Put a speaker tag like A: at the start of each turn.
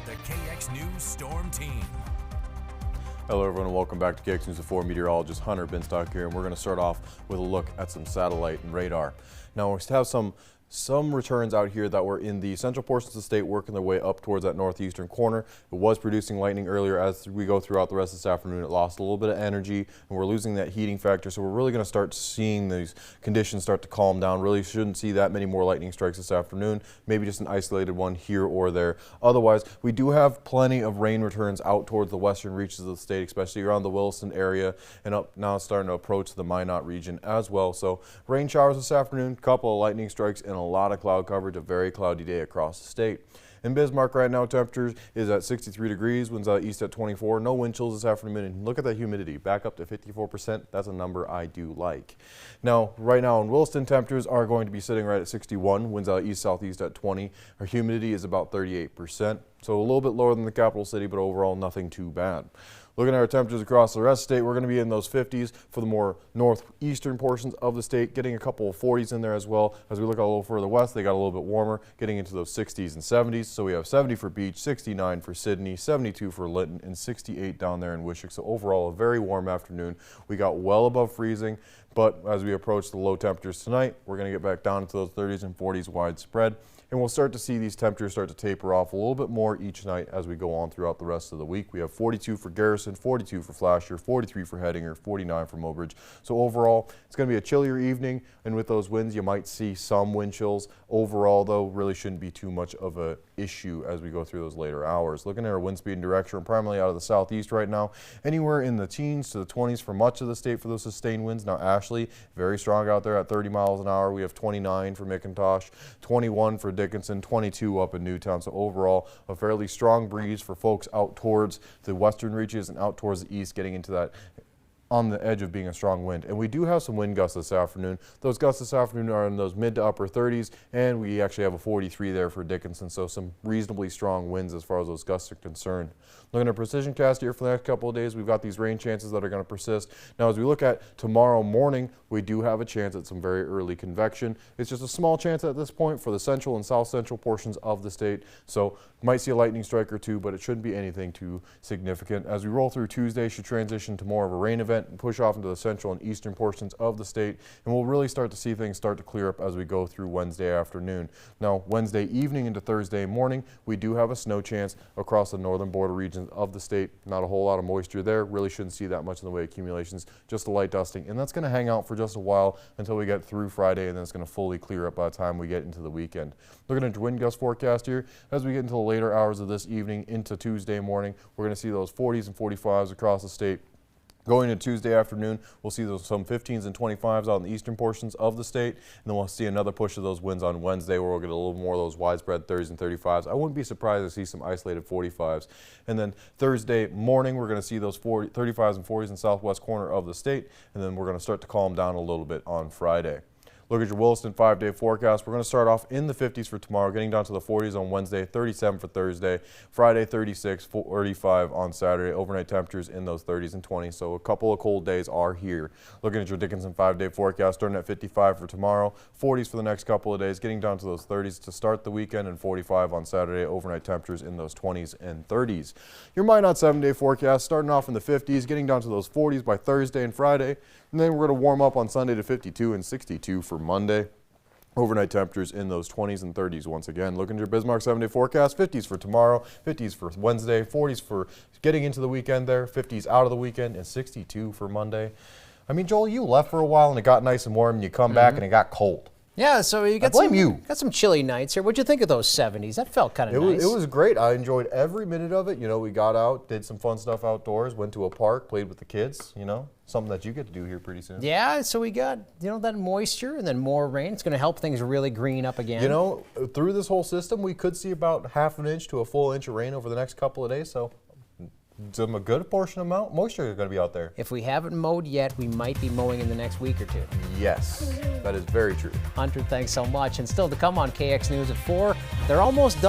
A: with the KX News Storm Team.
B: Hello everyone and welcome back to KX News at 4. Meteorologist Hunter Binstock here, and we're going to start off with a look at some satellite and radar. Now we have some returns out here that were in the central portions of the state working their way up towards that northeastern corner. It was producing lightning earlier. As we go throughout the rest of this afternoon, it lost a little bit of energy and we're losing that heating factor, so we're really going to start seeing these conditions start to calm down. Really shouldn't see that many more lightning strikes this afternoon, maybe just an isolated one here or there. Otherwise, we do have plenty of rain returns out towards the western reaches of the state, especially around the Williston area and up now starting to approach the Minot region as well. So rain showers this afternoon, couple of lightning strikes, and a lot of cloud coverage. A very cloudy day across the state. In Bismarck right now, temperatures is at 63 degrees, winds out east at 24, no wind chills this afternoon, and look at that humidity, back up to 54%. That's a number I do like. Now, right now in Williston, temperatures are going to be sitting right at 61, winds out east-southeast at 20. Our humidity is about 38%, so a little bit lower than the capital city, but overall nothing too bad. Looking at our temperatures across the rest of the state, we're going to be in those 50s for the more northeastern portions of the state, getting a couple of 40s in there as well. As we look a little further west, they got a little bit warmer, getting into those 60s and 70s. So we have 70 for Beach, 69 for Sydney, 72 for Lytton, and 68 down there in Wishick. So overall, a very warm afternoon. We got well above freezing, but as we approach the low temperatures tonight, we're going to get back down into those 30s and 40s widespread. And we'll start to see these temperatures start to taper off a little bit more each night as we go on throughout the rest of the week. We have 42 for Garrison, 42 for Flasher, 43 for Hettinger, 49 for Mobridge. So overall, it's going to be a chillier evening, and with those winds, you might see some wind chills. Overall, though, really shouldn't be too much of an issue as we go through those later hours. Looking at our wind speed and direction, primarily out of the southeast right now, anywhere in the teens to the 20s for much of the state for those sustained winds. Now, Ashley, very strong out there at 30 miles an hour. We have 29 for McIntosh, 21 for Dickinson, 22 up in Newtown. So overall, a fairly strong breeze for folks out towards the western reaches and out towards the east, getting into that on the edge of being a strong wind. And we do have some wind gusts this afternoon. Those gusts this afternoon are in those mid to upper 30s, and we actually have a 43 there for Dickinson, so some reasonably strong winds as far as those gusts are concerned. Looking at precision cast here for the next couple of days, we've got these rain chances that are going to persist. Now, as we look at tomorrow morning, we do have a chance at some very early convection. It's just a small chance at this point for the central and south central portions of the state, so might see a lightning strike or two, but it shouldn't be anything too significant. As we roll through Tuesday, should transition to more of a rain event and push off into the central and eastern portions of the state, and we'll really start to see things start to clear up as we go through Wednesday afternoon. Now, Wednesday evening into Thursday morning, we do have a snow chance across the northern border regions of the state. Not a whole lot of moisture there, really shouldn't see that much in the way of accumulations, just a light dusting, and that's going to hang out for just a while until we get through Friday, and then it's going to fully clear up by the time we get into the weekend. Looking at the wind gust forecast here, as we get into the later hours of this evening into Tuesday morning, we're going to see those 40s and 45s across the state. Going into Tuesday afternoon, we'll see some 15s and 25s out in the eastern portions of the state, and then we'll see another push of those winds on Wednesday where we'll get a little more of those widespread 30s and 35s. I wouldn't be surprised to see some isolated 45s. And then Thursday morning, we're going to see those 35s and 40s in the southwest corner of the state, and then we're going to start to calm down a little bit on Friday. Look at your Williston 5-day forecast. We're going to start off in the 50s for tomorrow, getting down to the 40s on Wednesday, 37 for Thursday, Friday 36, 45 on Saturday. Overnight temperatures in those 30s and 20s, so a couple of cold days are here. Looking at your Dickinson 5-day forecast, starting at 55 for tomorrow, 40s for the next couple of days, getting down to those 30s to start the weekend, and 45 on Saturday. Overnight temperatures in those 20s and 30s. Your Minot 7-day forecast, starting off in the 50s, getting down to those 40s by Thursday and Friday. And then we're going to warm up on Sunday to 52 and 62 for Monday. Overnight temperatures in those 20s and 30s once again. Looking at your Bismarck 7-day forecast, 50s for tomorrow, 50s for Wednesday, 40s for getting into the weekend there, 50s out of the weekend, and 62 for Monday. I mean, Joel, you left for a while and it got nice and warm, and you come back and it got cold.
C: Yeah, so you got got some chilly nights here. What'd you think of those 70s? That felt kind of nice.
B: It was great. I enjoyed every minute of it. You know, we got out, did some fun stuff outdoors, went to a park, played with the kids, you know, something that you get to do here pretty soon.
C: Yeah, so we got, you know, that moisture and then more rain. It's going to help things really green up again.
B: You know, through this whole system, we could see about half an inch to a full inch of rain over the next couple of days, so some a good portion of moisture is going to be out there.
C: If we haven't mowed yet, we might be mowing in the next week or two.
B: Yes, that is very true.
C: Hunter, thanks so much. And still to come on KX News at 4, they're almost done.